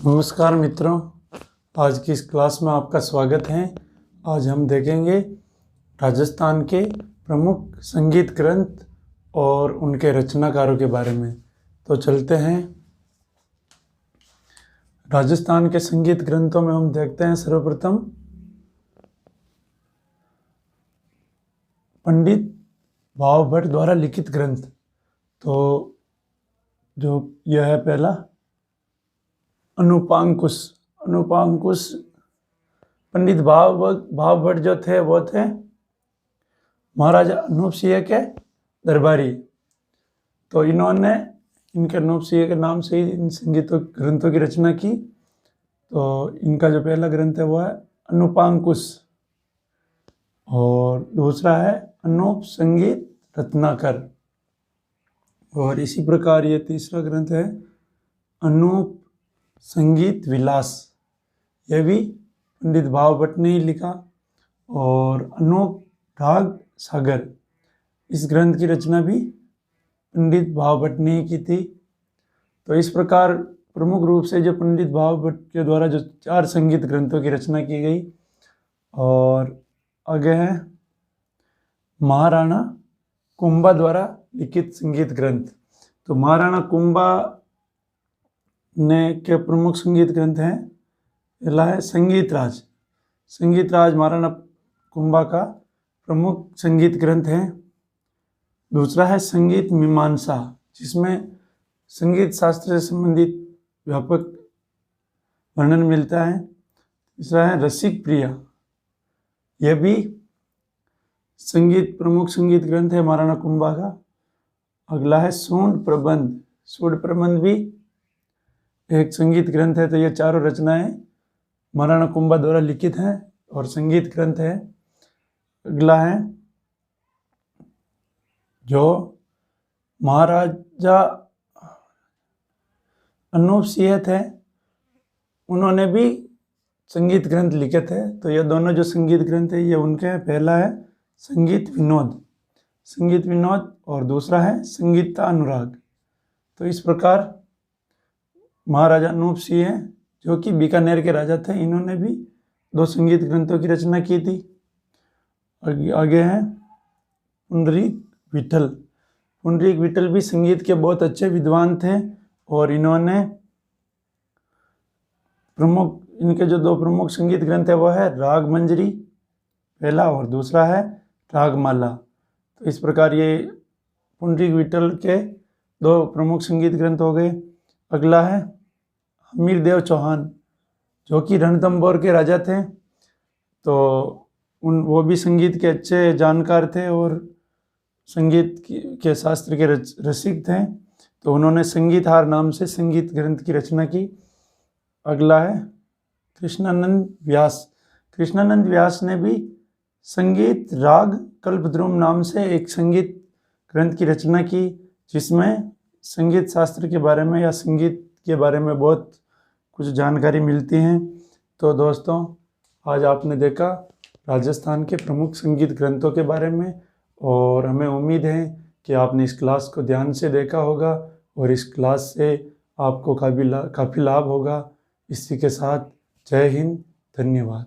नमस्कार मित्रों, आज की इस क्लास में आपका स्वागत है। आज हम देखेंगे राजस्थान के प्रमुख संगीत ग्रंथ और उनके रचनाकारों के बारे में। तो चलते हैं। राजस्थान के संगीत ग्रंथों में हम देखते हैं सर्वप्रथम पंडित भाव भट्ट द्वारा लिखित ग्रंथ। तो जो यह है पहला अनुपांकुश। पंडित भाव भट्ट जो थे वो थे महाराजा अनूप सिंह के दरबारी। तो इनके अनूप सिंह के नाम से ही इन संगीत ग्रंथों की रचना की। तो इनका जो पहला ग्रंथ है वो है अनुपांकुश और दूसरा है अनूप संगीत रत्नाकर। और इसी प्रकार ये तीसरा ग्रंथ है अनूप संगीत विलास। यह भी पंडित भाव भट्ट ने ही लिखा। और अनूप राग सागर, इस ग्रंथ की रचना भी पंडित भाव भट्ट ने ही की थी। तो इस प्रकार प्रमुख रूप से जो पंडित भाव भट्ट के द्वारा जो 4 संगीत ग्रंथों की रचना की गई। और आगे है महाराणा कुंभा द्वारा लिखित संगीत ग्रंथ। तो महाराणा कुंभा ने के प्रमुख संगीत ग्रंथ हैं। पहला है संगीत राज महाराणा कुंभा का प्रमुख संगीत ग्रंथ है। दूसरा है संगीत मीमांसा, जिसमें संगीत शास्त्र से संबंधित व्यापक वर्णन मिलता है। तीसरा है रसिक प्रिया, यह भी प्रमुख संगीत ग्रंथ है महाराणा कुंभा का। अगला है सूंड प्रबंध भी एक संगीत ग्रंथ है। तो ये चारों रचनाएं महाराणा कुंभा द्वारा लिखित हैं और संगीत ग्रंथ है। अगला है जो महाराजा अनूप सिंह थे, उन्होंने भी संगीत ग्रंथ लिखे थे। तो ये दोनों जो संगीत ग्रंथ है ये उनके हैं। पहला है संगीत विनोद और दूसरा है संगीता अनुराग। तो इस प्रकार महाराजा अनूप सिंह जो कि बीकानेर के राजा थे, इन्होंने भी 2 संगीत ग्रंथों की रचना की थी। आगे हैं पुंडरीक विठल भी संगीत के बहुत अच्छे विद्वान थे। और इनके जो 2 प्रमुख संगीत ग्रंथ है वो है राग मंजरी पहला और दूसरा है रागमाला। तो इस प्रकार ये पुंडरीक विठल के 2 प्रमुख संगीत ग्रंथ हो गए। अगला है हमीरदेव चौहान, जो कि रणथंभौर के राजा थे। तो वो भी संगीत के अच्छे जानकार थे और संगीत के शास्त्र के रसिक थे। तो उन्होंने संगीतहार नाम से संगीत ग्रंथ की रचना की। अगला है कृष्णानंद व्यास ने भी संगीत राग कल्पद्रुम नाम से एक संगीत ग्रंथ की रचना की, जिसमें संगीत शास्त्र के बारे में या संगीत के बारे में बहुत कुछ जानकारी मिलती हैं। तो दोस्तों, आज आपने देखा राजस्थान के प्रमुख संगीत ग्रंथों के बारे में। और हमें उम्मीद है कि आपने इस क्लास को ध्यान से देखा होगा और इस क्लास से आपको काफ़ी लाभ होगा। इसी के साथ जय हिंद, धन्यवाद।